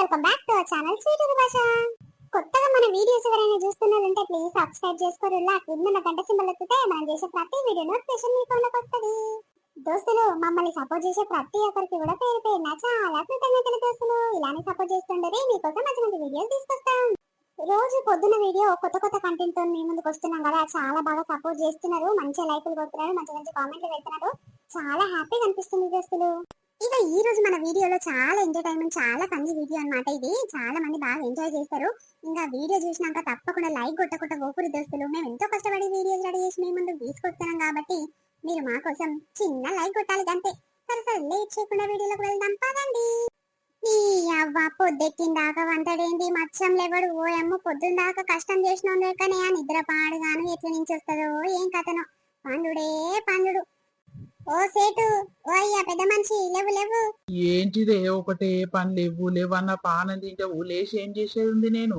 Welcome back to our channel sweet భాష. కొత్తగా మన వీడియోస్ ఎవరైనా చూస్తున్నారంటే ప్లీజ్ సబ్స్క్రైబ్ చేసుకోరు. కింద గంట సింబల్ ఎత్తితే మనం చేసే ప్రతి వీడియో నోటిఫికేషన్ మీ ఫోన్లోకి వస్తుంది. దోస్తులు, మమ్మల్ని సపోర్ట్ చేసే ప్రతి ఒక్కరికి కూడా పేరు పేరున చాలా కృతజ్ఞతలు దోస్తులు. ఇలానే సపోర్ట్ చేస్తుండేది మీకోసం మంచి మంచి వీడియోస్ తీసుకొస్తాం. రోజు పొద్దున్న వీడియో కొత్త కొత్త కంటెంట్ తో మీ ముందుకు వస్తున్నాం కదా, చాలా బాగా సపోర్ట్ చేస్తున్నారు, మంచి లైకులు కొడుతున్నారు, మంచి మంచి కామెంట్లు పెడుతున్నారు. చాలా హ్యాపీగా అనిపిస్తుంది దోస్తులు. ఇక ఈ రోజు మన వీడియోలో చాలా ఎంటర్టైన్మెంట్, చాలా ఫన్నీ వీడియో అన్నమాట. ఇది చాలా మంది బాగా ఎంజాయ్ చేస్తారు. ఇంకా వీడియో చూసినాక తప్పకుండా లైక్ కొట్టకుండా ఓపురు దోస్తులు. మేము ఎంతో కష్టపడి వీడియోస్ రెడీ చేసి మీ ముందు తీసుకొస్తున్నాం కాబట్టి మీరు మా కోసం చిన్న లైక్ కొట్టాలి అంతే. సరే సరే లేట్ చేయకుండా వీడియోలోకి వెళ్దాం పదండి. ఈ అవ్వ పొద్దెక్కిన దాకా వంటడేంది మచ్చం లేవడు. ఓ అమ్మ పొద్దున్న దాకా కష్టం చేసిన కానీ ఆ నిద్ర పాడుగాను ఎట్ల నుంచి వస్తుందో ఏం కథనో. పండుడే పండుడు. ఓ సేటు, ఓ అయ్యా పెద్ద మనిషి, లేవు లేవు. ఏంటిదే ఒకటే పని లేవు లేవన్న పానం తింటావు, లేచి ఏం చేసేది ఉంది? నేను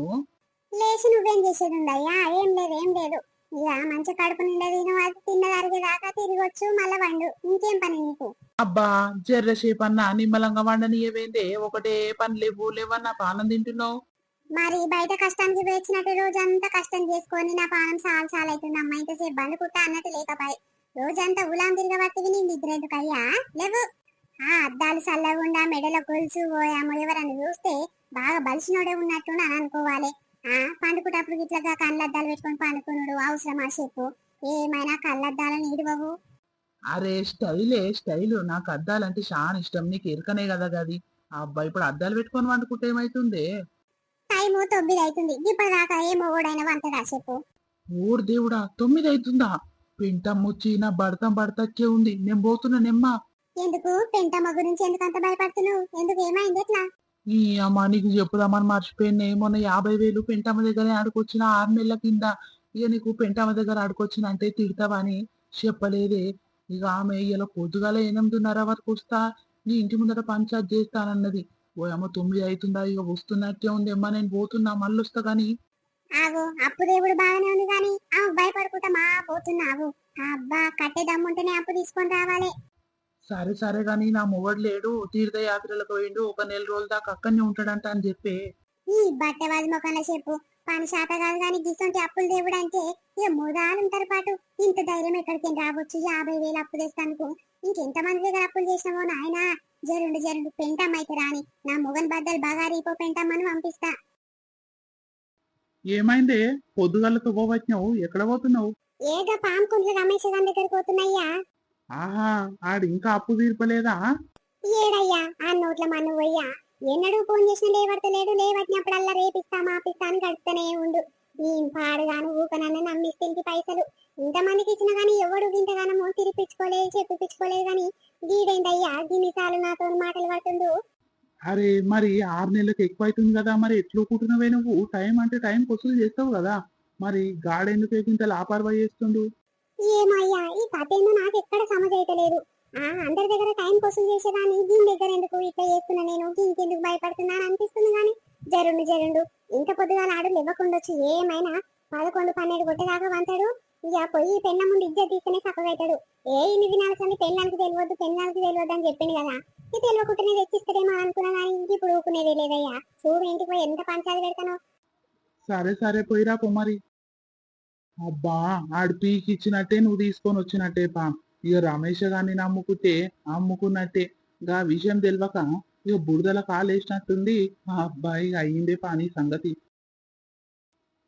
లేచి నువ్వేం చేసేది ఉందయ్యా? ఏం లేదు ఏం లేదు. ఇక మంచి కడుపు నిండా తిను, అది తిన్నదరిగేదాకా తిరగొచ్చు మళ్ళా వండు. ఇంకేం పని నీకు? అబ్బా జర్రసేపు అన్నా నిమ్మలంగా వండనీయవేందే? ఒకటే పని లేవు లేవన్న పానం తింటున్నావు. మరి బయట కష్టానికి వేచినట్టు రోజంతా కష్టం చేసుకొని నా పానం చాలా చాలా అవుతుంది అమ్మా. ఇంతసేపు బండు కుట్ట అన్నట్టు లేకపోయి రోజంతా ఉలాం తిరగబట్టి నీ నిద్ర ఎందుకయ్యా? లేవు. ఆ అద్దాలు చల్లగుండా మెడల గొలుసు పోయాము. ఎవరన్నా చూస్తే బాగా బలిసినోడే ఉన్నట్టు అని అనుకోవాలి. ఆ పండుకుటప్పుడు ఇట్లాగా కళ్ళద్దాలు పెట్టుకొని పండుకున్నాడు అవసరమా చెప్పు? ఏమైనా కళ్ళద్దాలని ఇడవవు. అరే స్టైలే స్టైలు, నాకు అద్దాలంటే చాలా ఇష్టం. నీకు ఎరకనే కదా గది. అబ్బా ఇప్పుడు అద్దాలు పెట్టుకొని వండుకుంటే ఏమైతుంది? టైము 9 అవుతుంది. ఇప్పటిదాకా ఏ మొగోడైనా వంటదా చెప్పు? ఊరు దేవుడా 9 అవుతుందా? పెంటమ్మొచ్చి నా భర్తం భర్తచ్చే ఉంది. నేను పోతున్నా నెమ్మా. ఎందుకు పెంటమ్మ గురించి ఎందుకు అంత భయపడుతున్నావు? ఎందుకు ఏమైంది ఎట్లా? ఈ అమ్మ నీకు చెప్పుదామని మర్చిపోయింది. మొన్న 50,000 పెంటమ్మ దగ్గరే ఆడుకొచ్చిన 6 నెలల కింద. ఇక నీకు పెంటమ్మ దగ్గర ఆడుకొచ్చిన అంటే తిడతావని చెప్పలేదే. ఇక ఆమె ఇలా పొద్దుగాల 8:30 వరకు వస్తా, నీ ఇంటి ముందర పంచాయత్ చేస్తానన్నది. ఓ అమ్మ 9 అవుతుందా? ఇక వస్తున్నట్టే ఉంది అమ్మ. నేను పోతున్నా, మళ్ళీ వస్తా గాని. ఆగు, అప్పు దేవుడు బాగానే ఉంది కానీ భయపడుకుంటా మా పోతున్నావు. అబ్బా కట్టే దమ్ముంటేనే అప్పు తీసుకొని రావాలి. సరే సరే గాని నా మొగడు లేడు, తీర్థయాత్రలకు పోయిండు, ఒక నెల రోజుల దాకా అక్కడనే ఉంటాడంట అని చెప్పి. ఈ బట్టవాది మొక్కన చెప్పు. పని శాత కాదు కానీ గిసొంటి అప్పులు దేవుడు అంటే ఇక మూడాలుంటారు పాటు. ఇంత ధైర్యం ఎక్కడికి రావచ్చు? 50,000 అప్పు తెస్తానుకో. ఇంకెంత మంది దగ్గర అప్పులు చేసినావో నాయనా. జరుండు జరుండు పెంటమ్మ అయితే రాని, నా మొగన్ బద్దలు బాగా రీపో పెంటమ్మని పంపిస్తా. ఏమైందే పొద్దుగాలతో పోవచ్చినావు? ఎక్కడ పోతున్నావు? ఏదో పాముకుంట్ల రమేష్ గారి దగ్గరికి పోతున్నాయ్యా. ఆహా, ఆడు ఇంకా అప్పు తీర్పలేదా? ఏడయ్యా ఆ నోట్ల మన్ను పోయ్యా. ఎన్నడూ ఫోన్ చేసిన లేవడతలేడు. లేవట్టినప్పుడల్లా రేపిస్తా మాపిస్తా అని గడుపుతూనే ఉండు. ఈ పాడుగాను ఊకనన్ను నమ్మిస్తే ఇంటి పైసలు ఇంతమందికి ఇచ్చిన గానీ ఎవడు ఇంతగానో తిరిపించుకోలేదు చెప్పిపించుకోలేదు గాని గీడైందయ్యా గిన్నిసార్లు నాతో మాటలు పడుతుండు. అరే మరి 6 నెలలకు ఎక్కువ అవుతుంది కదా, మరి ఎట్లు కూటున్నావే నువ్వు? టైం అంటే టైం వసూలు చేస్తావు కదా, మరి గాడెందుకు ఇంత లాపర్వా చేస్తుండు? ఏమో అయ్యా ఈ కథేమో నాకు ఎక్కడ సమజైతలేదు. అందరి దగ్గర టైం కోసం చేసేదాన్ని దీని దగ్గర ఎందుకు ఇట్లా చేస్తున్నా, నేను ఇంకెందుకు భయపడుతున్నా అని అనిపిస్తుంది గాని జరుండు జరుండు ఇంత పొద్దుగాల ఆడు ఇవ్వకుండొచ్చు. ఏమైనా 11, 12 కొట్టేదాకా వంతాడు. ఇక పోయి పెళ్ళ ముందు ఇజ్జత్ తీసుకునే చక్కగైతాడు. ఇన్ని దినాల సంది పెళ్ళానికి తెలియదు అని చెప్పింది కదా. ఇది తెలియకుండానే తెచ్చిస్తాడేమో అనుకున్నా కానీ ఇప్పుడు ఊకునేది లేదయ్యా. చూడు ఇంటికి పోయి ఎంత పంచాయతీ పెడతానో. సరే సరే పోయిరా పో మరి. అబ్బా ఆడు పీకి ఇచ్చినట్టే నువ్వు తీసుకొని వచ్చినట్టే పా. ఇక రమేష్ గారిని నమ్ముకుంటే అమ్ముకున్నట్టే. గా విషయం తెలియక ఇక బురదల కాలేసినట్టుంది. ఆ అబ్బాయి అయ్యిందే పాని సంగతి.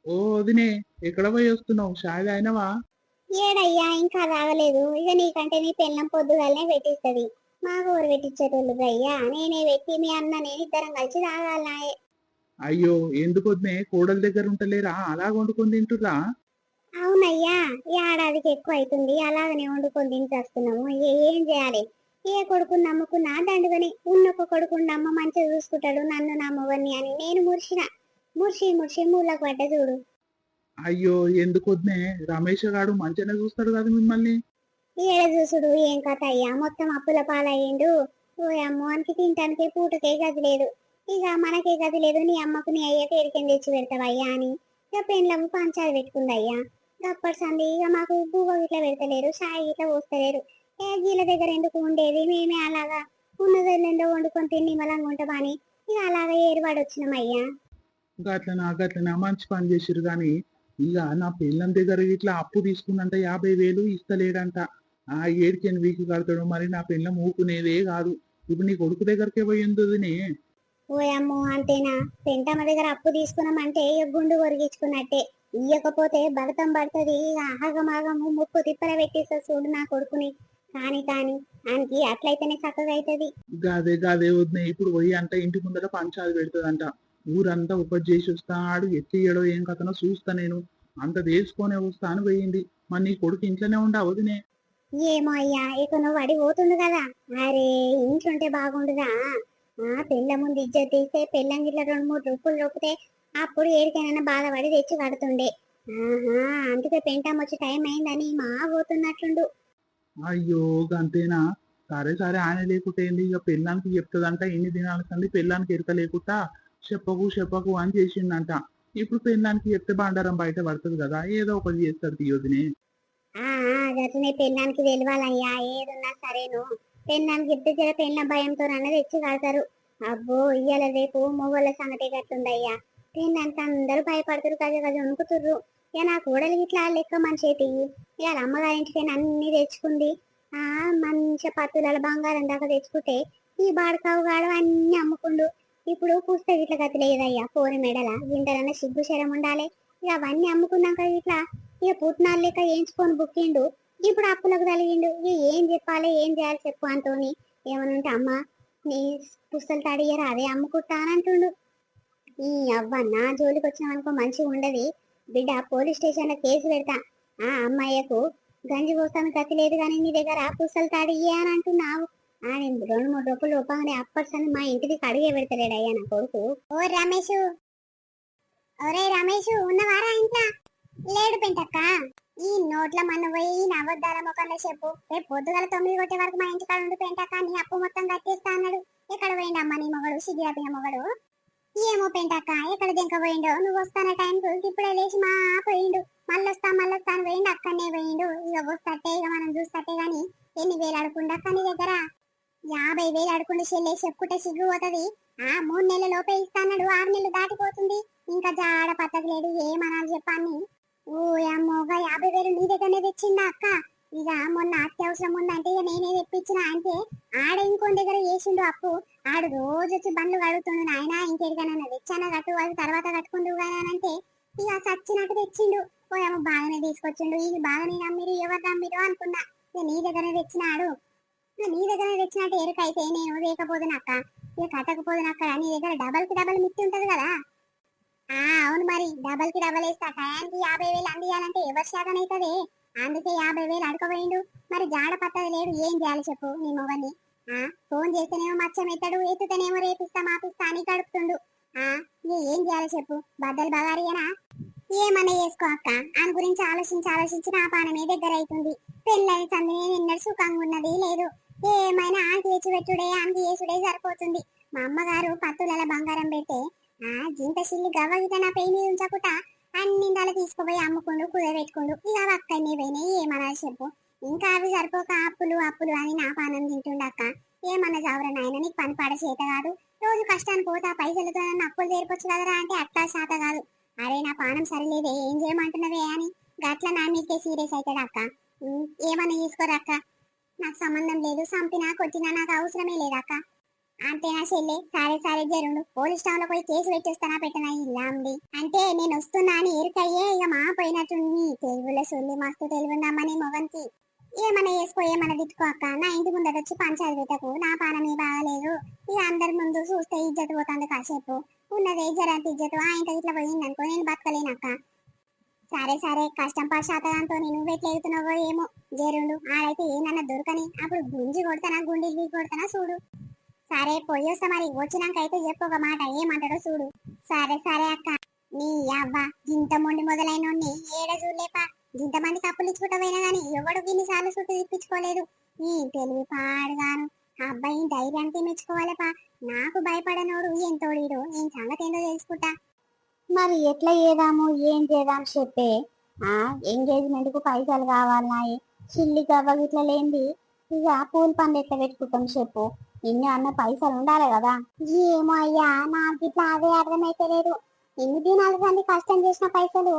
ఓ వదినే, ఎక్కడ పోయి వస్తున్నావు? షాయి అయినవా? ఏడయ్యా ఇంకా రాగలేదు. ఇక నీకంటే నీ పెళ్ళం పొద్దుగాలనే పెట్టిస్తుంది. మా ఊరు పెట్టించేటోళ్ళు అయ్యా. నేనే పెట్టి మీ అన్న నేను ఇద్దరం కలిసి తాగాలనాయే. అయ్యో ఎందుకు వదినే, కోడల దగ్గర ఉంటలేరా? అలా వండుకొని తింటురా? అవునయ్యా ఏడాదికి ఎక్కువ అవుతుంది అలాగనే వండుకొని తింటేస్తున్నాము. ఏం చేయాలి? ఏ కొడుకుని నమ్ముకున్నా దండుగని. ఉన్నొక్క కొడుకుని నమ్మ మంచిగా చూసుకుంటాడు నన్ను నా మొగన్ని అని నేను ముర్సి మూలకు పడ్డ చూడు. అయ్యో ఎందుకు వదినే, రమేష్ గాడు మంచిగానే చూస్తాడు కదా మిమ్మల్ని. ఏడ చూసుడు ఏం కథ అయ్యా, మొత్తం అప్పుల పాలయ్యిండు. ఓ అమ్మోనికి తింటానికి పూటకే గది లేదు. ఇక మనకే గది లేదు. నీ అమ్మకు నీ అయ్యకి ఎరికెన్ తెచ్చి పెడతావయ్యా అని ఇక పెండ్లము పంచాలు పెట్టుకుందయ్యా. గప్పటి సంది ఇక మాకు బువ్వ ఇట్లా పెడతలేరు, షాయి ఇట్లా పోస్తలేరు. ఏ గీల దగ్గర ఎందుకు ఉండేది? మేమే అలాగా ఉన్నదెల్లెండో వండుకొని తిని మలంగా ఉంటామని ఇక అలాగే ఏర్పాటు వచ్చినామయ్యా. గట్లనా మంచి పని చేసిరు గాని ఇక నా పిల్లం దగ్గర ఇట్లా అప్పు తీసుకుందంట 50,000 ఇస్తలేడంట. ఆ ఏడికెన్ వీకి కడతాడు మరి నా పిల్లం ఊకునేదే కాదు. ఇప్పుడు నీ కొడుకు దగ్గరకే పోయిందినే. ఓయమ్మో అంతేనా? పెంటమ్మ దగ్గర అప్పు తీసుకున్నామంటే ఇక గుండు కొరిగించుకున్నట్టే. ఇయ్యకపోతే భరతం పడుతుంది. ఇక ఆగమాగము ముప్పు తిప్పల పెట్టేస్తా చూడు నా కొడుకుని. కానీ ఆయనకి అట్లయితేనే చక్కగా అవుతుంది. గాదే వద్దునే ఇప్పుడు పోయి అంట ఇంటి ముందర పంచాది పెడుతుందంట. ఊరంతా ఉపజ చేసి వస్తాడు. ఎత్తియడో ఏం కథనో చూస్తా నేను. అంత తెలుసుకొనే వస్తా అని పోయింది. మరి నీ కొడుకు ఇంట్లోనే ఉండా వదినే. ఏమో అయ్యా ఇక నువ్వు అడి పోతుండు కదా. అరే ఇంట్లుంటే బాగుండుగా. పెళ్ళ ముందు ఇజ్జత్ తీస్తే పెళ్ళం గిట్ల 2-3 రూపులు రొప్పితే అప్పుడు ఏడికైనా బాధపడి తెచ్చి కడుతుండే. ఆహా అందుకే పెంటమ్మ వచ్చి టైం అయిందని మా పోతున్నట్లుండు. అయ్యో గంతేనా? సరే ఆయన లేకుంటే ఏంది ఇక పెళ్ళానికి చెప్తుందంట. ఇన్ని దినాల సంది పెళ్ళానికి ఎరక లేకుండా చెప్పకు అని చేసిండంట. ఇప్పుడు పెళ్ళానికి చెప్తే బండారం బయట పడుతుంది కదా, ఏదో ఒకటి చేస్తారు తీయొదినే. గట్లనే పెళ్ళానికి తెలియాలయ్యా. ఏదున్నా సరేను పెళ్ళానికి చెప్తే జర పెళ్ళ భయంతో తెచ్చి కడతారు. అబ్బో ఇయ్యాల రేపు మొగోళ్ళ సంగతి గట్లుందయ్యా. పెళ్ళానికి అందరూ భయపడతారు కదా వణుకుతుర్రు. ఇక నా కూడలి ఇట్లా లెక్క మనిషి ఇవాళ అమ్మగారింటికి అన్ని తెచ్చుకుంది. మంచి పత్తుల బంగారం దాకా తెచ్చుకుంటే ఈ బాడకావు గాడు అన్ని అమ్ముకుండు. ఇప్పుడు పుస్తక ఇట్లా గతి లేదయ్యా. పోరి మెడల గింటలన్న సిగ్గు శరం ఉండాలి. ఇక అవన్నీ అమ్ముకున్నాక ఇట్లా ఇక పుట్నాలు లెక్క వేయించుకొని బుక్కిండు. ఇప్పుడు అప్పులకు తలిగిండు. ఇక ఏం చెప్పాలి ఏం చేయాలి చెప్పు అంటోని. ఏమనంటే అమ్మ నీ పుస్తలు తడియరా అదే అమ్ముకుంటానంటుండు. ఈ అవ్వ నా జోలికి వచ్చినామనుకో మంచిగా ఉండదు బిడ్డ. పోలీస్ స్టేషన్ లో కేసు పెడతా. అమ్మాయికు గంజి పోస్తాను గతి లేదు కానీ నీ దగ్గర పుస్తలు తడియే అని అంటున్నావు. నేను 2-3 రూపాయలు రూపాయలు అప్పట్సని మా ఇంటికి అడిగే పెడతలేడయ్యా నా కొడుకు. ఓ రమేష్, ఒరే రమేష్ ఉన్నవారా ఇంట్లో? లేడు పెంటక్క. ఈ నోట్ల మన పోయి నవద్దాల మొక్కల్లో చెప్పు. రేపు పొద్దుగల 9 కొట్టే వరకు మా ఇంటికాడ ఉండి పెంటక్క నీ అప్పు మొత్తం కట్టేస్తా అన్నాడు. ఎక్కడ పోయిండమ్మా నీ మొగడు? సిగ్గిరాపిన మొగడు. ఏమో పెంటక్క ఎక్కడ దెంక పోయిండో. నువ్వు వస్తాన టైంకు ఇప్పుడే లేచి మా పోయిండు. మళ్ళొస్తా అని పోయిండు. అక్కడనే పోయిండు. ఇక వస్తట్టే ఇక మనం చూస్తట్టే గాని ఎన్ని వేలు అడుకుండు అక్క నీ దగ్గర? 50,000 అడుకుండు చెల్లె. చెప్పుకుంటే సిగ్గు పోతుంది. 3 నెలల లోపే ఇస్తాడు. 6 నెలలు దాటిపోతుంది. ఇంకా జాడ పట్టలేదు. ఏమనాలి చెప్పాన్ని? ఓ అమ్మోగా 50,000 నీ దగ్గరనే తెచ్చిందా అక్క? ఇక మొన్న అత్యవసరం ఉందంటే ఇక నేనే తెప్పించిన. అంటే ఆడ ఇంకొని దగ్గర చేసిండు అప్పు. ఆడు రోజు వచ్చి బండ్లు కడుగుతుండు. నాయన ఇంకెడికైనా తెచ్చానా కట్టు, అది తర్వాత కట్టుకుంటూ అంటే ఇక చచ్చినట్టు తెచ్చిండు. పోయాము బాగానే తీసుకొచ్చిండు. ఇది బాగానే నమ్మిరు. ఎవరు నమ్మిరు అనుకున్నా. ఇక నీ దగ్గరనే తెచ్చినాడు. నీ దగ్గరనే తెచ్చినట్టు ఎరుకైతే నేను లేకపోదునక్క. ఇక కట్టకపోదునక్క. నీ దగ్గర డబల్ కి డబల్ మిత్తి ఉంటది కదా. అవును మరి డబల్ కి డబల్ వేస్తా. టయానికి 50,000 అందియాలంటే ఎవరి శాతం అవుతుంది? అందుకే 50,000 అడకపోయిండు. మరి జాడ పట్టది లేడు. ఏం చేయాలి చెప్పు నీ మొగని? ఫోన్ చేస్తేనేమో మచ్చం ఎత్తాడు, ఎత్తుతేనేమో రేపిస్తా మాపిస్తా అని గడుపుతుండు. ఏం చేయాలి చెప్పు? బద్దలు బగారియనా? ఏమన్నా చేసుకో అక్క. ఆయన గురించి ఆలోచించి నా పానమే దగ్గర అవుతుంది. పెళ్ళని సంది నేను ఎన్నడు సుఖంగా ఉన్నది లేదు. ఏమైనా ఆంకి తెచ్చిపెట్టుడే ఆంకి చేసుడే సరిపోతుంది. మా అమ్మగారు పత్తుల బంగారం పెడితే గింత సిల్లి గవ్వగిత నా పెయి మీద ఉంచకుట అన్ని తీసుకుపోయి అమ్ముకుండు కుదరబెట్టుకుండు. ఇక అవి అక్కడనే పోయినాయి. ఏమన్నా చెప్పు? ఇంకా అవి సరిపోక అప్పులు అని నా పానం తింటుండక్క. ఏమన్నా చవర నాయన నీకు పని పాడ చేత కాదు. రోజు కష్టానికి పోతా పైసలతో నన్ను అప్పులు తీర్పొచ్చు కదరా అంటే అట్లా శాత కాదు. అరే నా పానం సరిలేదే ఏం చేయమంటున్నవే అని గట్ల నా మీకే సీరియస్ అవుతాడు అక్క. ఏమన్నా తీసుకోరక్క. నాకు సంబంధం లేదు. చంపినా కొట్టినా నాకు అవసరమే లేదక్క. అంతేనా చెల్లె? సరే జరుండు. పోలీస్ స్టేషన్ లో పోయి కేసు పెట్టేస్తానా పెట్టనా ఇలా ఉంది అంటే నేను వస్తున్నా అని ఎరుకయ్యే ఇక మా పోయినట్టుంది. తెలుగులో సొల్లి మస్తు తెలుగుందమ్మని మొగన్కి. ఏమన్నా వేసుకో ఏమన్నా తిట్టుకో అక్క. నా ఇంటి ముందట వచ్చి పంచాయతీ పెట్టకు. నా పానమే బాగాలేదు. ఇక అందరి ముందు చూస్తే ఇజ్జత్ పోతుంది. కాసేపు ఉన్నదే జరంత ఇజ్జత్. ఇంత ఇట్లా పోయిందనుకో నేను బతకలేనక్క. సరే కష్టం పశ్చాత్తదంతో నువ్వు ఎట్లా ఎగుతున్నావో ఏమో. జరుండు. ఆడైతే ఏమన్నా దొరకని అప్పుడు గుంజి కొడతానా గుండెలు కొడతానా చూడు. సరే పోయొస్తా మరి. వచ్చినాక అయితే చెప్పు ఒక మాట. ఏమంటాడో చూడు. సరే అక్క. నీ అవ్వ ఇంత మొండి మొదలైన ఏడ చూడలేపా. ఇంతమందికి అప్పులు ఇచ్చుకుంటా పోయినా గానీ ఎవడు ఇన్నిసార్లు చుట్టూ తిప్పించుకోలేదు. ఈ తెలివి పాడుగాను. అబ్బాయి ధైర్యానికి మెచ్చుకోవాలేపా. నాకు భయపడనోడు ఎంతోడీడు. ఏం సంగతి ఏందో తెలుసుకుంటా. మరి ఎట్లా చేద్దాము ఏం చేద్దాం చెప్పే. ఎంగేజ్మెంట్ కు పైసలు కావాలన్నాయి. చిల్లి గవ్వ ఇట్లా లేంది. ఇక పూల పండు ఎట్లా పెట్టుకుంటాం చెప్పు. ఇన్ని అన్న పైసలు ఉండాలి కదా. ఏమో అయ్యా, నాకు ఇట్లా అదే అర్థమైతే లేదు. ఎన్ని దినాలు కానీ కష్టం చేసిన పైసలు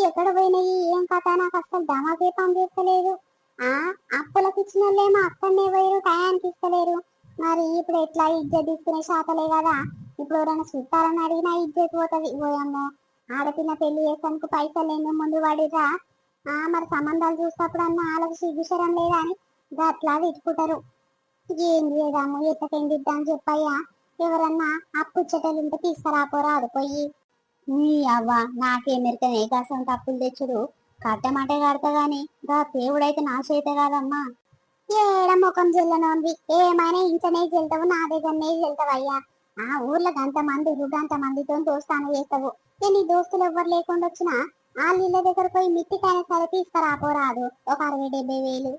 ఎక్కడ పోయినాయి, ఏం కథ నాకు అసలు దమాకే పని చేస్తలేదు. ఆ అప్పులకు ఇచ్చిన వాళ్ళేమో అక్కడనే పోయారు, టయానికి ఇస్తలేరు. మరి ఇప్పుడు ఎట్లా ఇజ్జత్ తీసుకునే శాతలే కదా. ఇప్పుడు ఎవరైనా చుట్టాలని అడిగినా ఇజ్జత్ పోతుంది. పోయమ్మో, ఆడపిల్ల పెళ్లి చేసానికి పైసలు ఏమో ముందు పడిరా. మరి సంబంధాలు చూసినప్పుడన్నా వాళ్ళకి సిగ్గుశరం లేదా అని అట్లా తిట్టుకుంటారు. ఏం చేద్దాము, ఎట్లకేం దిద్దాం చెప్పయ్యా. ఎవరన్నా అప్పుచ్చేటోళ్ళు ఉంటే తీసుకురాపోరా ఆడిపోయి. నీ అవ్వ నాకేమెరికనే కాసం తప్పులు తెచ్చుడు. కట్టమంటే కడతా గాని గా దేవుడైతే నా చేత కాదమ్మా. ఏడ ముఖం చెల్లనోన్వి, ఏమైనా ఇంటనే చెల్తావు, నా దగ్గరనే చెల్తావయ్యా. ఆ ఊర్లో గంత మందితో దోస్తాను చేస్తావు. నీ దోస్తులు ఎవ్వరు లేకుండా వచ్చినా వాళ్ళ ఇళ్ళ దగ్గర పోయి మిట్టికైనా సరే తీసుకురాపోరాదు ఒక 60-70 వేలు.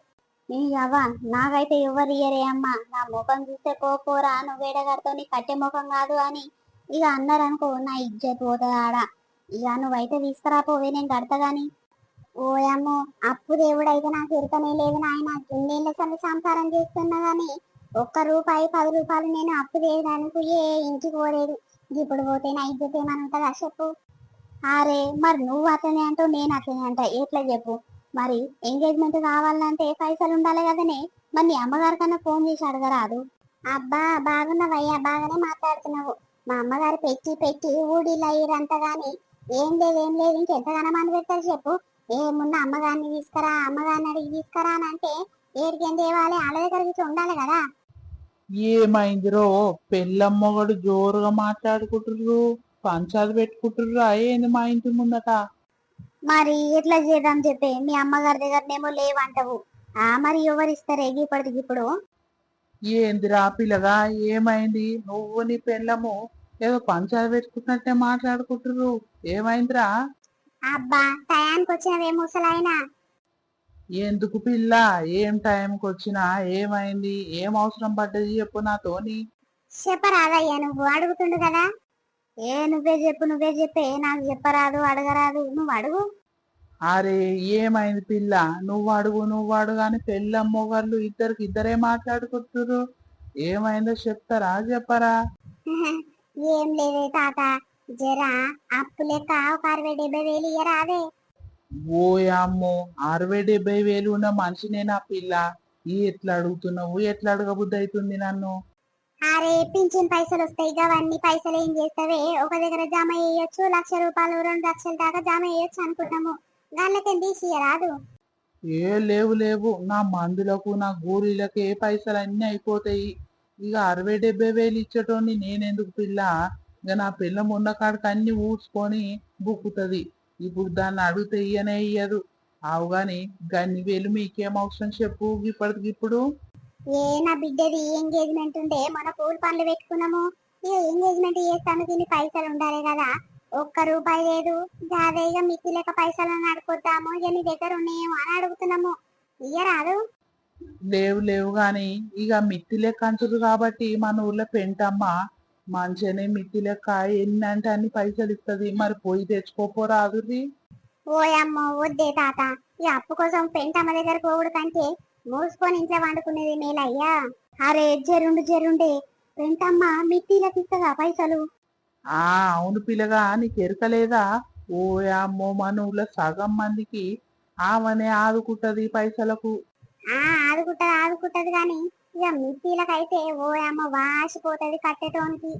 నీ అవ్వ నాకైతే ఎవరు ఇయ్యరే అమ్మా. నా ముఖం చూస్తే పోరా, నువ్వేడ కడతావు, నీ కట్టె ముఖం కాదు అని ఇక అన్నారనుకో నా ఇజ్జత్ పోతుంది ఆడ. ఇక నువ్వైతే తీసుకురాపోవే, నేను కడతా గాని. ఓయమ్మో, అప్పు దేవుడైతే నాకు ఎరుకనే లేదు నాయన. ఇన్నేళ్ల సంసారం చేస్తున్నా గాని ఒక్క రూపాయి 10 రూపాయలు నేను అప్పు చేయడానికి ఏ ఇంటికి పోలేదు. ఇప్పుడు పోతే నా ఇజ్జత్ ఏమని ఉంటుందా చెప్పు. అరే మరి నువ్వు అట్లనే అంటావు, నేను అట్లనే అంటా, ఎట్లా చెప్పు. మరి ఎంగేజ్మెంట్ కావాలంటే పైసలు ఉండాలి కదనే. మరి నీ అమ్మగారి కన్నా ఫోన్ చేసి అడగరాదు. అబ్బా బాగున్నావయ్యా, బాగానే మాట్లాడుతున్నావు. మా అమ్మగారు పెట్టి పెట్టి ఊడిలో అయ్యారంత గాని ఏం లేదు ఇంకెంతగానో మంది పెడతారు చెప్పు. ఏమున్నా అమ్మగారిని తీసుకురా, అమ్మగారిని అడిగి తీసుకురా అని అంటే ఏడికేం తేవాలి, వాళ్ళ దగ్గరికి ఉండాలి కదా. ఏమైందిరో, పెళ్ళం మొగడు జోరుగా మాట్లాడుకుంటుర్రు, పంచాలు పెట్టుకుంటుర్రు. ఏంది మా ఇంటి ముందట? మరి ఎట్లా చేద్దాం చెప్పే, మీ అమ్మగారి దగ్గరనేమో లేవంటావు. మరి ఎవరిస్తారే ఇప్పటికి ఇప్పుడు. ఏందిరా పిల్లగా, ఏమైంది? నువ్వు నీ పెళ్ళము ఏదో పంచాలు పెట్టుకుంటున్నట్టే మాట్లాడుకుంటుర్రు, ఏమైందిరా? అబ్బా టయానికి వచ్చినవే ముసలాయన. ఎందుకు పిల్ల, ఏం టైంకి వచ్చినా ఏమైంది? ఏం అవసరం పడ్డది చెప్పు నాతోని. చెప్పరాదయ్యా, నువ్వు అడుగుతుండు కదా. నువ్వే చెప్పే, నాకు చెప్పరాదు అడగరాదు, నువ్వు అడుగు. అరే ఏమైంది పిల్ల, నువ్వు అడుగు అని పెళ్ళం మొగళ్ళు ఇద్దరే మాట్లాడుకుంటుర్రు. ఏమైందో చెప్తారా చెప్పరా? ఏం లేదే తాత, జరా అప్పు లెక్క ఒక 60-70 వేలు ఇయ్యరాదే. ఓయమ్మో, 60-70 వేలు ఉన్న మనిషినేనా పిల్ల? ఎట్లా అడుగుతున్నావు, ఎట్లా అడగబుద్ధి అవుతుంది నన్ను? అరే పింఛన్ పైసలు వస్తాయి, అవన్నీ పైసలు ఏం చేస్తావే, ఒక దగ్గర జమ చేయొచ్చు, 1,00,000 రూపాయలు 2 లక్షల దాకా జమ చేయొచ్చు అనుకుంటాము. దానికేం తీసి ఇయ్యరాదు. లేవు, నా మందులకు నా గోరీలకు ఏ పైసలు అన్ని అయిపోతాయి. ఇక 60-70 వేలు ఇచ్చేటోని నేనెందుకు పిల్ల? ఇక నా పిల్ల ఉన్న కాడికి అన్ని ఊడ్చుకొని బుక్కుతుంది. ఇప్పుడు దాన్ని అడిగితే ఇయ్యనే ఇయ్యదు. ఆవు గాని గన్ని వేలు మీకేం అవసరం చెప్పు ఇప్పటికిప్పుడు. నా బిడ్డది ఎంగేజ్మెంట్ ఉంటే మన పూల పనులు పెట్టుకున్నాము. ఇక ఎంగేజ్మెంట్ చేస్తాను, దీన్ని పైసలు ఉండాలి కదా. ఒక్క రూపాయి లేదు. జాదేగా మిత్తి లెక్క పైసలను అడుగుతాము, ఇక నీ దగ్గర ఉన్నాయేమో అని అడుగుతున్నాము. ఇయ్యరాదు. లేవు గాని ఇక మిత్తి లెక్క అంటురు కాబట్టి మన ఊర్లో పెంటమ్మ మంచిగానే మిత్తి లెక్క ఎన్ని అంటే అన్ని పైసలు ఇస్తుంది. మరి పోయి తెచ్చుకోపోరాదుర్రి. ఓయమ్మో వద్దే తాత, ఈ అప్పు కోసం పెంటమ్మ దగ్గర పోవుడు కంటే మూసుకొని ఇంట్లో వండుకునేది మేలయ్యా. అరే జరుండే, పెంటమ్మ మిత్తిలకు ఇస్తుందా పైసలు? అవును పిల్లగా, నీకు ఎరకలేదా? ఓయమ్మో, మన ఊర్లో సగం మందికి ఆమెనే ఆదుకుంటది పైసలకు. ఆదుకుంటది గాని ఇక మిత్తిలకైతే ఓయమ్మ వాసిపోతది కట్టెటోనికి.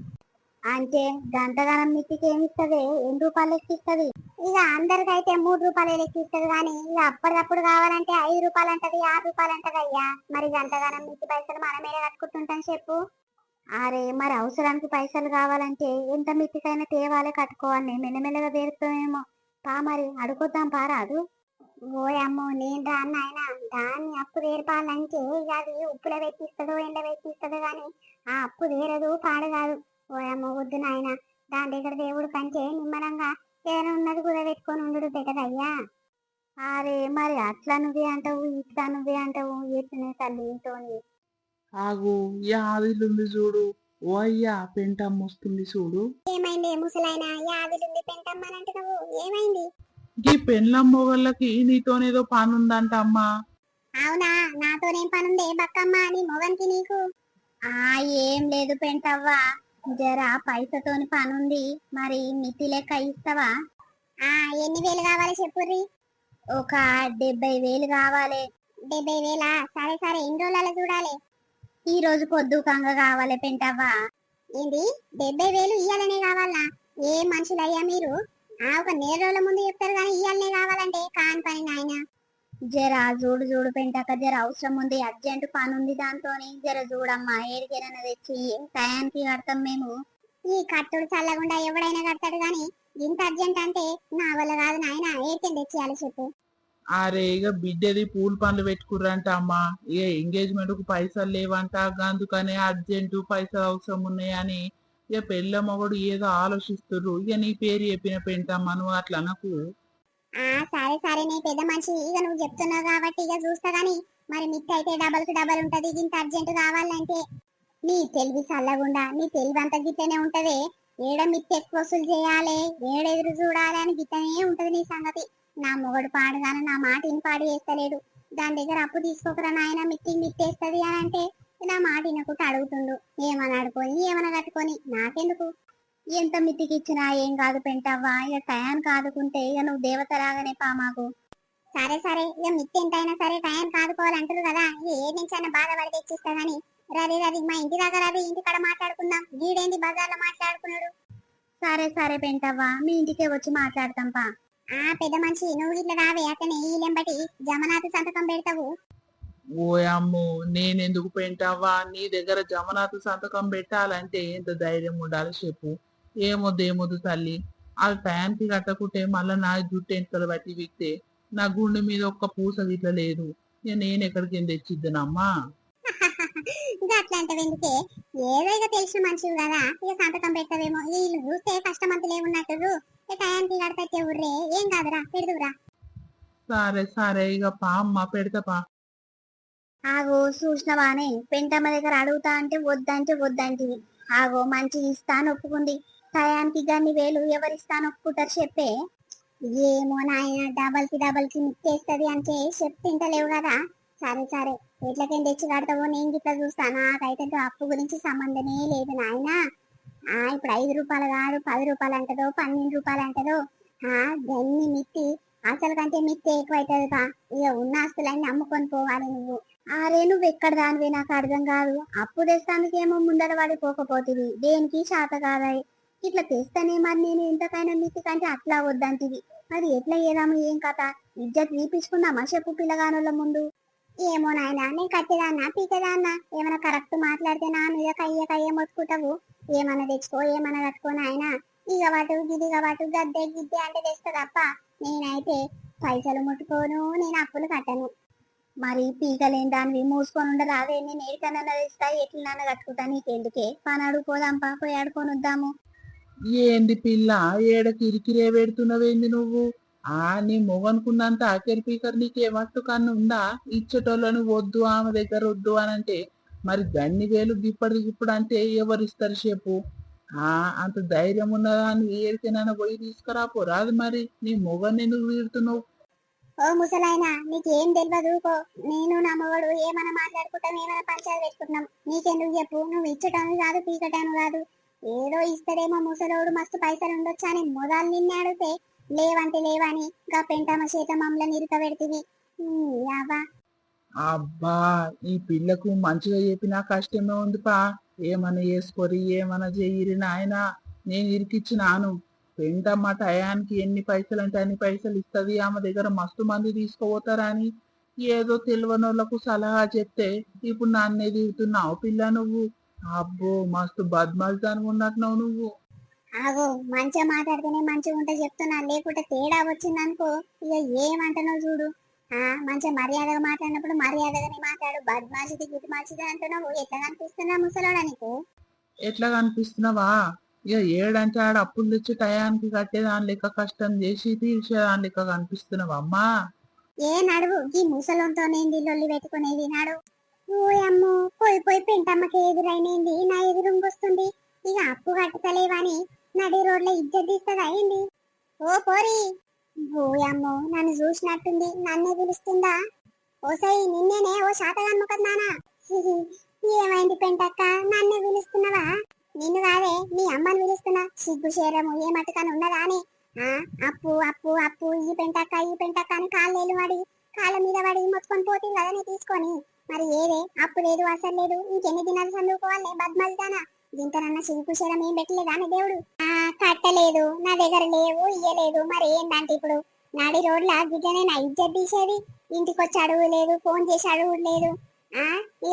అంటే గంటగానం మిత్తికి ఏమిస్తది, 8 రూపాయలు లెక్కిస్తది. ఇక అందరికైతే 3 రూపాయలు లెక్కిస్తది గాని ఇక అప్పటికప్పుడు కావాలంటే 5 రూపాయలు అంటది, 6 రూపాయలు అంటది అయ్యా. మరి గంటగానం మిత్తి పైసలు మనమేడ కట్టుకుంటుంటాం చెప్పు. అరే మరి అవసరానికి పైసలు కావాలంటే ఎంత మిత్తికైనా తేవాలే, కట్టుకోవాలి, మెల్లమెల్లగా తీరుతామేమో. మరి అడుగుతాం పారాదు. ఓయమ్మో నేను రాను నాయన, దాన్ని అప్పు తీర్పాలంటే ఇక అది ఉప్పులో పెట్టిస్తుందో ఎండ పెట్టిస్తుందో గాని ఆ అప్పు తీరదు పాడు కాదు. ఓయమ్మో వద్దు నాయన, దాని దగ్గర దేవుడు కంటే నిమ్మలంగా ఏదైనా ఉన్నది కూడా పెట్టుకొని ఉండడు బెటర్ అయ్యా. అరే మరి అట్లా నువ్వే అంటావు, ఇట్లా నువ్వే అంటావు, ఎట్లనే తల్లి తోని. ఆగు, యాదిలుంది చూడు. ఓ అయ్యా, పెంటమ్మ వస్తుంది చూడు. ఏమైంది ముసలాయన, యాదిలుంది పెంటమ్మనంటే నువ్వు ఏమైంది? ఈ పెండ్లం మొగళ్ళకి నీతోనేదో పని ఉందంట అమ్మా. అవునా, నాతోనేం పనుందే బక్కమ్మ, నీ మొగన్కి నీకు? ఏం లేదు పెంటవ్వా, జరా పైసతోని పనుంది, మరి మితి లెక్క ఇస్తావా? ఎన్ని వేలు కావాలి చెప్పుర్రి. ఒక 70,000 కావాలి. 70,000? సరే సరే, ఎన్ని రోజులలో చూడాలి? ఈ రోజు పొద్దుకంగా కావాలి పెంటవ్వా. ఏంది 70,000 ఇయ్యాలనే కావాలా? ఏ మనుషులయ్యా మీరు? ఒక నెల రోజుల ముందు చెప్తారు కానీ ఇయ్యాలనే కావాలంటే కాని పని నాయన. జరా చూడు చూడు పెంటక్క, జర అవసరం ఉంది, అర్జెంట్ పని ఉంది దాంతోని, జర చూడమ్మా ఏడికైనా తెచ్చి టయానికి కడతాం మేము. ఈ కట్టుడు చల్లకుండా ఎవడైనా కడతాడు గాని ఇంత అర్జెంట్ అంటే నా వల్ల కాదు నాయన, ఏడికని తెచ్చేయాలి చెప్పు. అరే ఇక బిడ్డది పూల పనులు పెట్టుకుర్రంట అమ్మా. ఇక ఎంగేజ్మెంట్ కు పైసలు లేవంట, అందుకనే అర్జెంటు పైసలు అవసరం ఉన్నాయని ఇక పెళ్ళ మొగడు ఏదో ఆలోచిస్తుర్రు. ఇక నీ పేరు చెప్పిన పెంటమ్మా, నువ్వు అట్లా అనకు. సరే సరే, నీ పెద్ద మనిషి, ఇక నువ్వు చెప్తున్నావు కాబట్టి ఇక చూస్తా గాని, మరి మిట్ అయితే డబల్ కి డబల్ ఉంటది, ఇంత అర్జెంట్ కావాలంటే. నీ తెలివి చల్లగుండా, నీ తెలివి అంత గిట్టనే ఉంటది. ఏడ మిట్ ఎక్కువ వసూలు చేయాలి, ఏడ ఎదురు చూడాలి అని గిట్టనే ఉంటది నీ సంగతి. నా మొగడు పాడుగాను నా మాట ఇని పాడు చేస్తలేడు. దాని దగ్గర అప్పు తీసుకోకరా నాయన, మిట్టింగ్ మిట్టేస్తది అని అంటే నా మాట ఇనకుంటే అడుగుతుండు. ఏమని ఆడుకొని ఏమన్నా కట్టుకొని నాకెందుకు? ఎంత మితికిచ్చినా ఏం కాదు పెంటవ్వా, ఇక టయానికి ఆదుకుంటే ఇక నువ్వు దేవత రాగానే పా మాకు. సరే సరే, ఇక మిత్తి ఎంతైనా సరే టయానికి ఆదుకోవాలంటారు కదా, ఇక ఏ నుంచైనా బాధపడి తెచ్చిస్తా గానీ. రది రది, మా ఇంటి దాకా రది, ఇంటి కాడ మాట్లాడుకుందాం. గీడేంది బజార్లో మాట్లాడుకున్నాడు. సరే సరే పెంటవ్వా, మీ ఇంటికే వచ్చి మాట్లాడతాం పా. పెద్ద మనిషి, నువ్వు ఇట్లా రావే, అతని ఈ లెంబటి జమనాథ సంతకం పెడతావు. ఓయమ్మో, నేనెందుకు పెంటవ్వా? నీ దగ్గర జమనాథ్ సంతకం పెట్టాలంటే ఎంత ధైర్యం ఉండాలి చెప్పు. ఏమొద్దు తల్లి, ఆ టయానికి కట్టకుంటే మళ్ళా నా జుట్టు ఎంటకలు బట్టి విక్తే నా గుండె మీద ఒక్క పూస గిట్ల లేదు. ఇక నేను ఎక్కడికి తెచ్చిద్దనమ్మా. అట్లాంటివి ఎందుకే, ఏదో ఇక తెలిసిన మనిషి కదా, ఇక సంతకం పెట్టవేమో. వీళ్ళు చూస్తే కష్టమంతులు ఏమున్నట్టు, ఇక టయానికి కడతా ఊర్రే, ఏం కాదురా, పెడుదురా. సరే ఇక పా అమ్మ, పెడతా పా. ఆగో చూసినవానే, పెంటమ్మ దగ్గర అడుగుతా అంటే వద్దంటివి. ఆగో మంచి ఇస్తాను ఒప్పుకుంది. టయానికి గన్ని వేలు ఎవరిస్తాను ఒప్పుకుంటారు చెప్పే. ఏమో నాయన, డబల్ కి మిక్కేస్తుంది అంటే చెప్తింటలేవు కదా. సరే సరే, ఎట్లకేం తెచ్చి కడతావో నేను గిట్లా చూస్తాను. నాకైతే అప్పు గురించి సంబంధమే లేదు నాయన. ఇప్పుడు 5 రూపాయలు కాదు, 10 రూపాయలు అంటదో, 12 రూపాయలు అంటదో. గన్ని మిత్తి అసలు కంటే మిత్తి ఎక్కువైతుంది బా. ఇక ఉన్న ఆస్తులన్నీ అమ్ముకొని పోవాలి నువ్వు. నువ్వు ఎక్కడ దానివే నాకు అర్థం కాదు. అప్పు తెస్తానికేమో ముందర పడిపోకపోతుంది, దేనికి శాత కాదాయి. ఇట్లా తెస్తానే మరి నేను ఎంతకైనా మిత్తి కంటే అట్లా వద్దంటివి. మరి ఎట్లా ఏదాము, ఏం కథ? ఇజ్జత్ తీపించుకుందామా చెప్పు పిల్లగానుల ముందు. ఏమో నాయన, నేను కట్టేదాన్నా పీకేదాన్నా? ఏమైనా కరెక్ట్ మాట్లాడితే నా మీద కయ్యే మొత్తుకుంటావు. ఏమన్నా తెచ్చుకో, ఏమన్నా కట్టుకో నాయన. ఇక వాటు గిదిగా వాటు గద్దె గిద్దె అంటే తెస్తా తప్ప నేనైతే పైసలు ముట్టుకోను, నేను అప్పులు కట్టను. మరి పీకలేని దానివి మూసుకొని ఉండరాదే, నేను ఏడికన్నా తెస్తా, ఎట్లన్నా కట్టుకుంటా, నీకెందుకే? పని అడుకోదాంపా, పోయి ఆడుకొని వద్దాము. ఏంది పిల్ల, ఏడ కిరికిరే పెడుతున్నవేంది నువ్వు? నీ మొగనుకున్నంత ఆఖరి పీకర్ నీకేమట్టు కన్ను ఉందా? ఇచ్చేటోళ్ళను వద్దు, ఆమె దగ్గర వద్దు అని అంటే మరి గన్ని వేలు ఇప్పుడు అంటే ఎవరిస్తారు చెప్పు? అంత ధైర్యం ఉన్నదా? నువ్వు ఏడికైనా పోయి తీసుకురాపోరాదు. మరి నీ మొగన్ని ఎందుకు వీడుతున్నావు? ఓ ముసలాయన, నీకేం తెలియదు. నేను నా మొగడు ఏమైనా మాట్లాడుకుంటాం, ఏమైనా పంచాయతీ పెట్టుకుంటున్నాం. నీకెందుకు చెప్పు? నువ్వు ఇచ్చటాను కాదు, పీకటాను కాదు. ఏదో ఇస్తాడేమో ముసలోడు, మస్తు పైసలు ఉండొచ్చు అని మొదలు నిన్నే అడిగితే లేవంటే లేవని గా పెంటమ్మ చేత మమ్మల్ని ఇరుక పెడితివి. అబ్బా, ఈ పిల్లకు మంచిగా చెప్పినా కష్టమే ఉందిపా. ఏమన్నా చేసుకోరి, ఏమన్నా చెయ్యిరి నాయన. నేను ఇరికిచ్చినాను. పెంటమ్మ టయానికి ఎన్ని పైసలు అంటే అన్ని పైసలు ఇస్తుంది, ఆమె దగ్గర మస్తు మంది తీసుకుపోతారని ఏదో తెలియనోళ్లకు సలహా చెప్తే ఇప్పుడు నన్నే దిగుతున్నావు పిల్ల నువ్వు. అబ్బో, మస్తు బద్మాష్ ఉన్నట్టున్నావు నువ్వు. ఆగో, మంచిగా మాట్లాడితేనే మంచిగా ఉంటే చెప్తున్నా, లేకుంటే తేడా వచ్చిందనుకో ఇక ఏమంటున్నావు చూడు. మంచిగా మర్యాదగా మాట్లాడినప్పుడు మర్యాదగానే మాట్లాడు. బద్మాషిది గుద్మాషిది అంటున్నావు, ఎట్లా కనిపిస్తున్నా ముసలోడా నీకు? ఎట్లా కనిపిస్తున్నావా? ఇక ఏడంటే ఆడ అప్పులు తెచ్చి టయానికి కట్టేదాని లెక్క, కష్టం చేసి తీర్చేదాని లెక్క కనిపిస్తున్నావా అమ్మా? ఏ నడువు, ఈ ముసలంతో నేను లొల్లి పెట్టుకునేది నడు. ఓ అమ్మో, పోయి పెంటమ్మకి ఎదురైనేంది, నా ఎదురుంగొస్తుంది. ఇక అప్పు కట్టలేవని నడి రోడ్ల ఇజ్జత్ తీస్తుందా ఏంది? ఓ పోరి, ఓయమ్మో, నన్ను చూసినట్టుంది, నన్నే పిలుస్తుందా? ఓసై నిన్నేనే, ఓ శాతగాన్ముఖం నానా. ఏమైంది పెంటక్క, నన్ను పిలుస్తున్నావా? నిన్ను కాదే, నీ అమ్మని పిలుస్తున్నా. సిగ్గు శేరము ఏ మటుకని ఉన్నదా అని. ఆ అప్పు అప్పు అప్పు, ఈ పెంటక్క ఈ పెంటక్క అని కాళ్ళేలు పడి, కాళ్ళ మీద పడి మొత్తుకొని పోతుంది కదా నీ తీసుకొని. మరి ఏదే, అప్పు లేదు అసలు లేదు, ఇంకెన్ని దినాలు చదువుకోవాలి బద్మల్దానా? దీంతోనన్నా సిగ్గు శరం ఏం పెట్టలేదా అని దేవుడు? కట్టలేదు, నా దగ్గర లేవు, ఇయ్యలేదు. మరి ఏంటంటే ఇప్పుడు నాడి రోడ్ల గిడ్డనే నా ఇజ్జత్ తీసేది. ఇంటికి వచ్చి అడుగు లేదు, ఫోన్ చేసి అడుగు లేదు. ఆ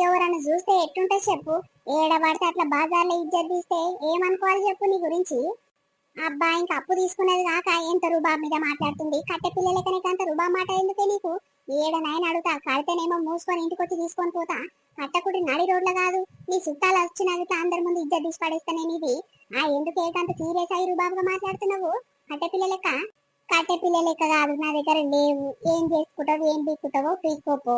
ఎవరన్నా చూస్తే ఎట్టుంటే చెప్పు. ఏడ పడితే అట్లా బజార్లో ఇజ్జత్ తీస్తే ఏమనుకోవాలి చెప్పు నీ గురించి? అబ్బా, ఇంకా అప్పు తీసుకునేది కాక ఎంత రుబాబ్ మీద మాట్లాడుతుంది. కట్టె పిల్లలకనే అంత రుబాబ్ మాట ఎందుకే నీకు? ఏడనైనా అడుగుతా, కడితేనేమో మూసుకొని ఇంటికి వచ్చి తీసుకొని పోతా. కట్టకుడి నడి రోడ్ల కాదు, నీ చుట్టాలు వచ్చిన అందరి ముందు ఇజ్జత్ తీసి పడేస్తానే నీది. ఎందుకు ఏకంత సీరియస్ అయ్యి రుబాబుగా మాట్లాడుతున్నావు? కట్టె పిల్లలెక్క? కట్టె పిల్లలెక్క కాదు, నా దగ్గర లేవు. ఏం చేసుకుంటావు, ఏం పీక్కుంటావో పీక్కోపో.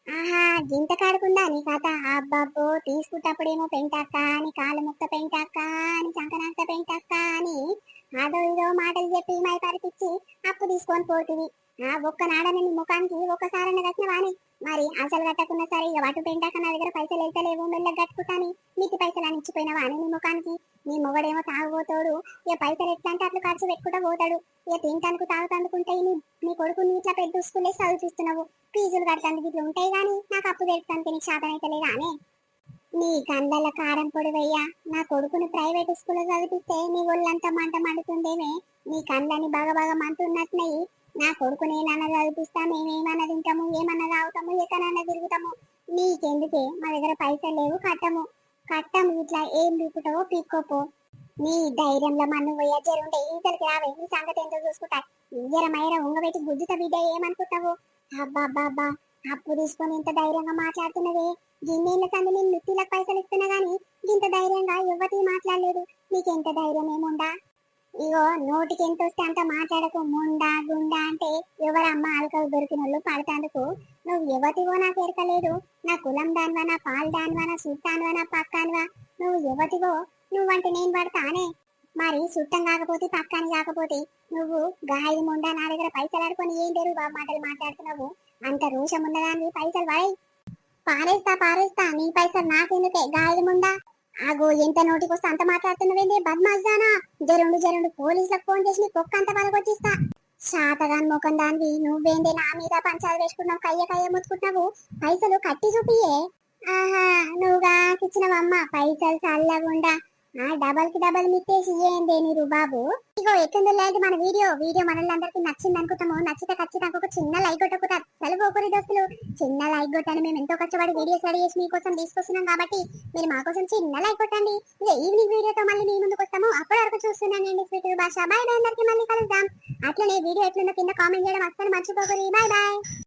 ఆహా, గింత కాడుకుందా నీ కథ? అబ్బాబ్బో, తీసుకుంటప్పుడేమో పెంటక్క అని, కాలు ముక్క పెంటక్క అని, సంకనాక పెంటక్క అని అదో ఇదో మాటలు చెప్పి మై పరిపించి అప్పు తీసుకొని పోతుంది. ఒక్కనాడని నీ ముఖానికి ఒక్కసారన్న కట్టినవాని? మరి అసలు కట్టకున్నా సరే, ఇక వాటి పెంటాక నా దగ్గర పైసలు వెళ్తలేవు, మెల్లగా కట్టుకుంటాని మితి పైసలు అని ఇచ్చిపోయినవా అని నీ ముఖానికి? నీ మొగడేమో తాగుపోతాడు, ఇక పైసలు ఎట్లా అంటే అట్లా ఖర్చు పెట్టుకుంటా పోతాడు. ఇక తింటానికి తాగుతందుకుంటే నీ కొడుకు ఇట్లా పెద్ద స్కూల్లో చదివిస్తున్నావు, ఫీజులు కడతానికి ఇట్లా ఉంటాయి. కానీ నాకు అప్పు తెస్తానికి నీకు శాతం అయితే లేదా అనే? నీ కందల కారం పొడి వెయ్యా, నా కొడుకుని ప్రైవేట్ స్కూల్లో చదివిస్తే నీ ఒళ్ళంతా మంట మండుతుందేమే. నీ కండ్లని బాగా బాగా మంటున్నట్టున్నాయి. నా కొడుకుని ఏమన్నా చదివిస్తా, మేమేమన్నా తింటాము, ఏమన్నా తాగుతాము, ఎక్కడన్నా తిరుగుతాము. నీకెందుకే, మా దగ్గర పైసలు లేవు, కట్టము ఇట్లా ఏం పీకుతావో పీక్కోపో. నీ ధైర్యంలో మన్ను పోయా జరుండే ఈతలకి రావే, నీ సంగతి ఏంటో చూసుకుంటా. ఇయ్యర మైర ఉంగబెట్టి గుద్దుత బిడ్డ ఏమనుకుంటావు? అబ్బా, అప్పు తీసుకొని ఇంత ధైర్యంగా మాట్లాడుతున్నవే. గిన్నెళ్ళ సంది నేను మిత్తిలకు పైసలు ఇస్తున్నా గానీ ఇంత ధైర్యంగా యువతి మాట్లాడలేదు. నీకెంత ధైర్యం ఏముండా? ఇగో, నోటికి ఎంత వస్తే అంత మాట్లాడకు. ముండా గుండా అంటే ఎవరమ్మ అలకలు దొరికిన వాళ్ళు పడతాందుకు. నువ్వు యువతివో నాకు ఎరకలేదు. నా కులం దానివా, నా పాలు దానివా, నా సుట్టానివా, నా పక్కానివా? నువ్వు యువతివో, నువ్వంటే నేను పడతానే? మరి సుట్టం కాకపోతే పక్కాని కాకపోతే నువ్వు గాయలు ముండా నా దగ్గర పైసలు ఆడుకొని ఏం తెరు బాబు మాటలు మాట్లాడుతున్నావు? అంత రోషం ఉన్నదాన్ని పైసలు వాయి పారేస్తా నీ పైసలు నాకెందుకే గాయలు ముండా? ఆగో, ఎంత నోటికొస్తే అంత మాట్లాడుతున్నవేంది బద్మాజానా? జరుండు పోలీసులకు ఫోన్ చేసి నీ కుక్కంత పలకొచ్చిస్తా. శాతగాని ముఖం దానివి నువ్వేంది నా మీద పంచాలు వేసుకున్నావు, కయ్య ముత్తుకుంటున్నావు. పైసలు కట్టి చూపియే. ఆహా, నువ్వుగా ఇచ్చినవమ్మ పైసలు చల్లగుండా. డబల్ కి డబల్ మిట్టేసి ఏంది నీరు బాబు? ఇగో, ఎట్లుందో లేదు మన వీడియో మనల్లందరికీ నచ్చింది అనుకుంటాము. నచ్చితే ఖచ్చితంగా ఒక చిన్న లైక్ కొట్టకుతా సెలవుకోరి దోస్తులు. చిన్న లైక్ కొట్టండి, మేము ఎంతో కష్టపడి వీడియోస్ రెడీ చేసి మీకోసం తీసుకొస్తున్నాం కాబట్టి మీరు మా కోసం చిన్న లైక్ కొట్టండి. ఇక ఈవినింగ్ వీడియోతో మళ్ళీ మీ ముందుకు వస్తాము. అప్పటి వరకు చూస్తున్నానండి స్వీట్ భాష. బాయ్, అందరికీ మళ్ళీ కలుద్దాం. అట్లనే వీడియో ఎట్లుందో కింద కామెంట్ చేయడం అస్సలు మర్చిపోకరి. బాయ్.